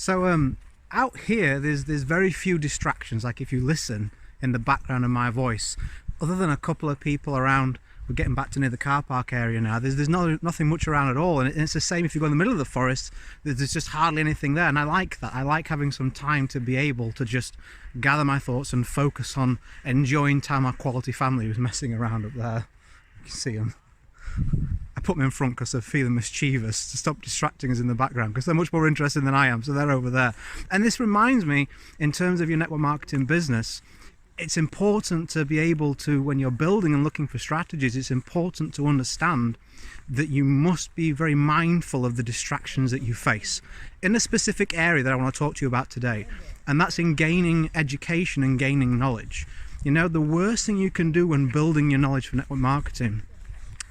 So out here there's very few distractions. Like if you listen in the background of my voice, other than a couple of people around, we're getting back to near the car park area now, there's nothing much around at all. And it's the same if you go in the middle of the forest, there's just hardly anything there. And I like that. I like having some time to be able to just gather my thoughts and focus on enjoying time. Our quality family who's messing around up there, you can see them. I put them in front because they're feeling mischievous, to stop distracting us in the background, because they're much more interested than I am, so they're over there. And this reminds me, in terms of your network marketing business, it's important to be able to, when you're building and looking for strategies, it's important to understand that you must be very mindful of the distractions that you face in a specific area that I want to talk to you about today, and that's in gaining education and gaining knowledge. You know, the worst thing you can do when building your knowledge for network marketing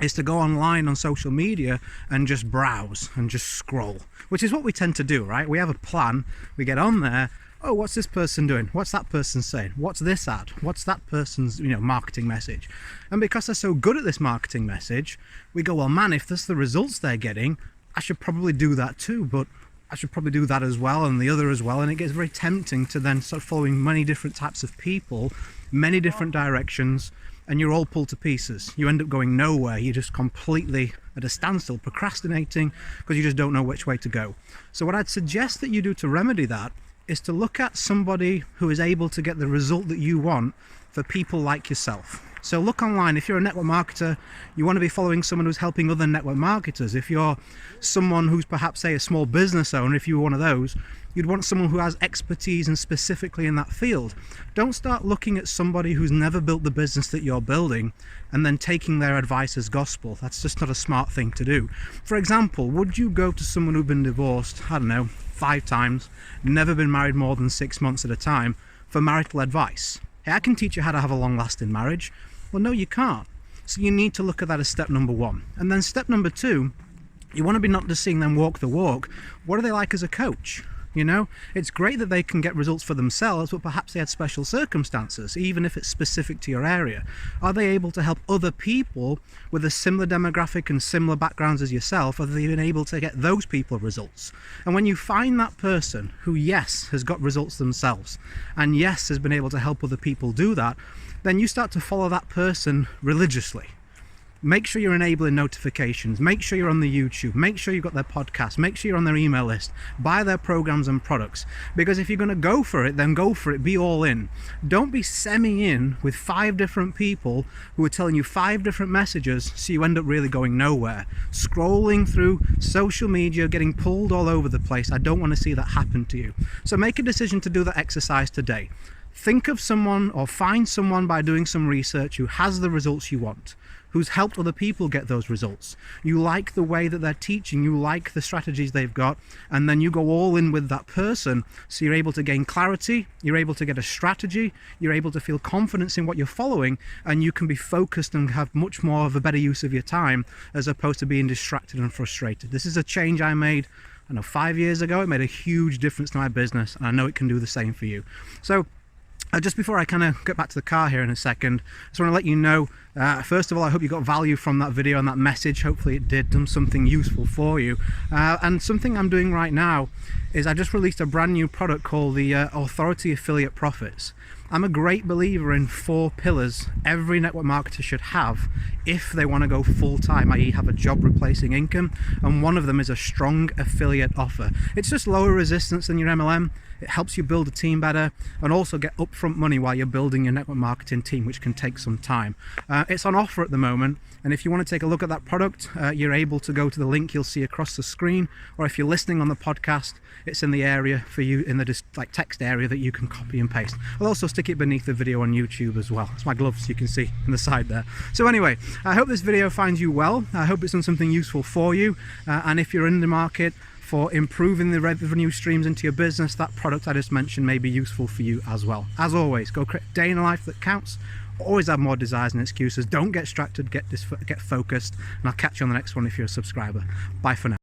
is to go online on social media and just browse and just scroll, which is what we tend to do, right? We have a plan, we get on there, oh, what's this person doing? What's that person saying? What's this ad? What's that person's, marketing message? And because they're so good at this marketing message, we go, well, man, if that's the results they're getting, I should probably do that too, but I should probably do that as well and the other as well. And it gets very tempting to then start following many different types of people, many different directions, and you're all pulled to pieces. You end up going nowhere. You're just completely at a standstill, procrastinating, because you just don't know which way to go. So what I'd suggest that you do to remedy that is to look at somebody who is able to get the result that you want for people like yourself. So look online. If you're a network marketer, you want to be following someone who's helping other network marketers. If you're someone who's perhaps, say, a small business owner, if you were one of those, you'd want someone who has expertise and specifically in that field. Don't start looking at somebody who's never built the business that you're building and then taking their advice as gospel. That's just not a smart thing to do. For example, would you go to someone who'd been divorced, I don't know, 5 times, never been married more than 6 months at a time, for marital advice? Hey, I can teach you how to have a long-lasting marriage. Well, no, you can't. So you need to look at that as step number 1. And then step number 2, you want to be not just seeing them walk the walk. What are they like as a coach? You know, it's great that they can get results for themselves, but perhaps they had special circumstances, even if it's specific to your area. Are they able to help other people with a similar demographic and similar backgrounds as yourself? Are they even able to get those people results? And when you find that person who, yes, has got results themselves, and yes, has been able to help other people do that, then you start to follow that person religiously. Make sure you're enabling notifications, make sure you're on the YouTube, make sure you've got their podcast, make sure you're on their email list, buy their programs and products. Because if you're going to go for it, then go for it, be all in. Don't be semi-in with 5 different people who are telling you 5 different messages, so you end up really going nowhere. Scrolling through social media, getting pulled all over the place. I don't want to see that happen to you. So make a decision to do that exercise today. Think of someone or find someone by doing some research who has the results you want, who's helped other people get those results. You like the way that they're teaching, you like the strategies they've got, and then you go all in with that person, so you're able to gain clarity, you're able to get a strategy, you're able to feel confidence in what you're following, and you can be focused and have much more of a better use of your time, as opposed to being distracted and frustrated. This is a change I made, I know, 5 years ago. It made a huge difference to my business, and I know it can do the same for you. So just before I kind of get back to the car here in a second, I just want to let you know, first of all, I hope you got value from that video and that message. Hopefully it did something useful for you. And something I'm doing right now is I just released a brand new product called the Authority Affiliate Profits. I'm a great believer in 4 pillars every network marketer should have if they want to go full-time, i.e. have a job replacing income, and one of them is a strong affiliate offer. It's just lower resistance than your MLM. It helps you build a team better and also get upfront money while you're building your network marketing team, which can take some time. It's on offer at the moment, and if you want to take a look at that product, you're able to go to the link you'll see across the screen, or if you're listening on the podcast, it's in the area for you, in the text area that you can copy and paste. I'll also stick it beneath the video on YouTube as well. It's my gloves, you can see on the side there. So anyway, I hope this video finds you well. I hope it's done something useful for you, and if you're in the market for improving the revenue streams into your business, that product I just mentioned may be useful for you as well. As always, go create a day in a life that counts. Always have more desires and excuses. Don't get distracted, get focused, and I'll catch you on the next one if you're a subscriber. Bye for now.